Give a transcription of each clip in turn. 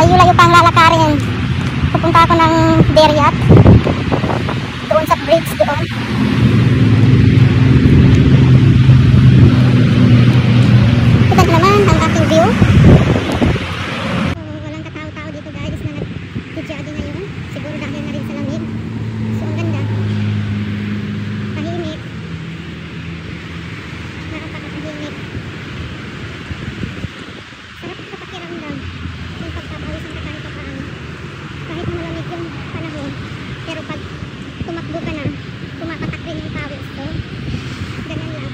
malayo-layo pang lalakarin. Pupunta ako ng Deriat. Doon sa bridge doon. Ito naman ang aking view. Walang katao-tao dito guys na nag-jogging ngayon. Siguro dahil na rin sa lamig. So ang ganda. Tahimik. Nakakatahimik. Sarap sa pakiramdam. Yung pagpapawisan ka kahit paano. Kahit malamig yung panahon. Pero pag tumakbo ka na, kumakatak rin yung pawis ko. Ganun lang.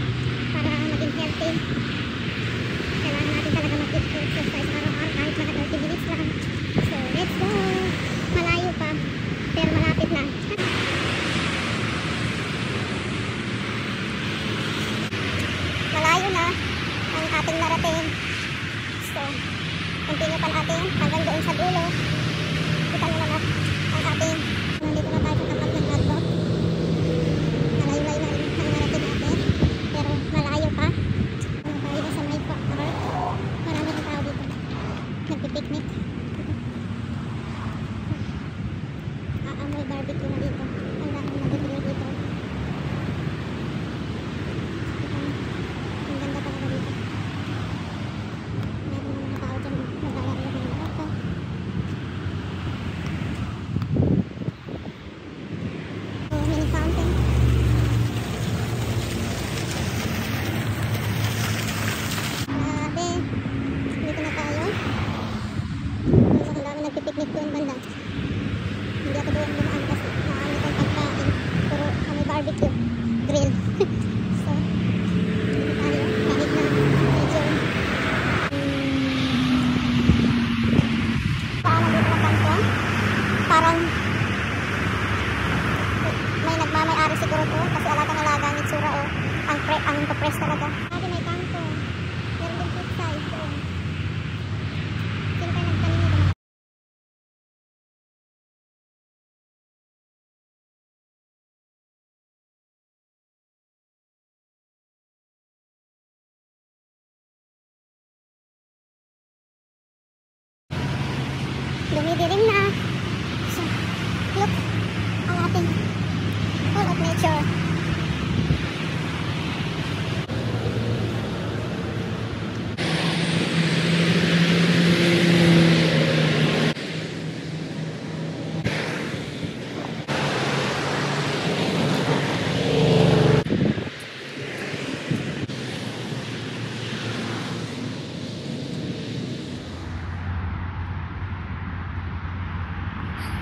Para maging healthy. Kailangan natin talaga mag-exercise araw-araw kahit mga 30 minutes lang. So, let's go! Malayo pa, pero malapit na. Malayo na ang ating narating. So, continue pa natin hanggang doon sa dulo. Kita nyo naman ang ating. Nandito na tayo sa tapat ng ato. Malayo-layo na rin ang narating natin. Pero malayo pa. Tayo sa may park. Marami ng tao dito. Nagpipiknik. May barbecue na dito. Ang dami nagpipiknik dito. Ang ganda talaga dito. Meron ng mga tao dyan. Naglalaro ng mga auto. Mini fountain. Grabe. Dito na tayo. Ang dami nagpipiknik doon banda. Hindi ako doon lumaan kasi naamit ang pagkain. Pero kami barbecue. Grill. So, dito tayo. Kahit na medyo paano dito na kanto. Parang may nagmamay-ari siguro to. Kasi alagang-alaga ang itsura o. Ang papress talaga. Sabi may kanto. Meron din food size doon. Sino kayo nagtanim nito? Dumidilim na. So, look ang ating full of nature.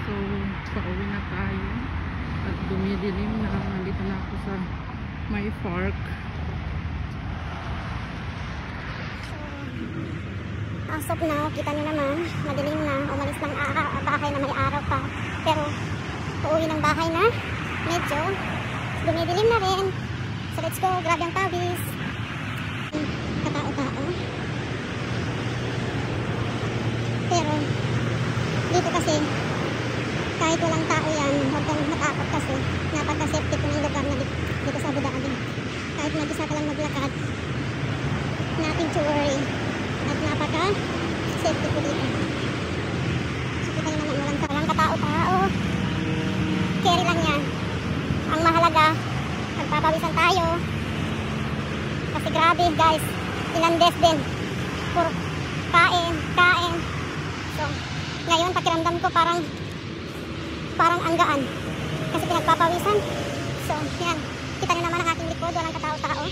So, pauwi na tayo at dumidilim na. Nandito na ako sa may park. As of now, kita nyo naman, madilim na, umalis ng bahay na may araw pa. Pero, uuwi ng bahay na, medyo, dumidilim na rin. So, let's go, grabe ang pawis. Katao-tao. Pero, dito kasi, kahit walang tao yan, huwag kang matakot kasi napaka-safety ko ng lugar na dito sa Abu Dhabi. Kahit mag-isa ka lang maglakad, nothing to worry. At napaka-safety ko dito. So, kita nyo naman walang katao-tao. Carry lang yan. Ang mahalaga, magpapawisan tayo. Kasi grabe guys, ilang days din. Puro kain. So, ngayon pakiramdam ko parang ang gaan. Kasi pinagpapawisan. So, yan. Kita nyo naman ang aking likod. Walang katao-tao.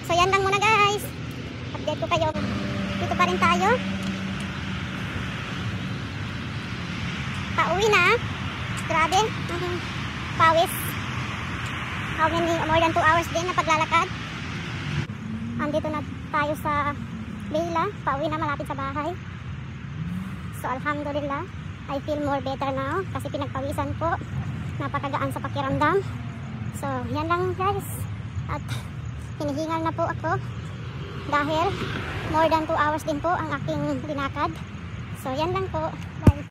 So, yan lang muna guys. Update ko kayo. Dito pa rin tayo. Pauwi na. Grabe. Pawis. How many? More than 2 hours din na paglalakad. Andito na tayo sa Beila. Pauwi na, malapit sa bahay. So, alhamdulillah. I feel more better now kasi pinagpawisan po. Napakagaan sa pakiramdam. So, yan lang guys. At hinihingal na po ako dahil more than 2 hours din po ang aking linakad. So, yan lang po. Bye.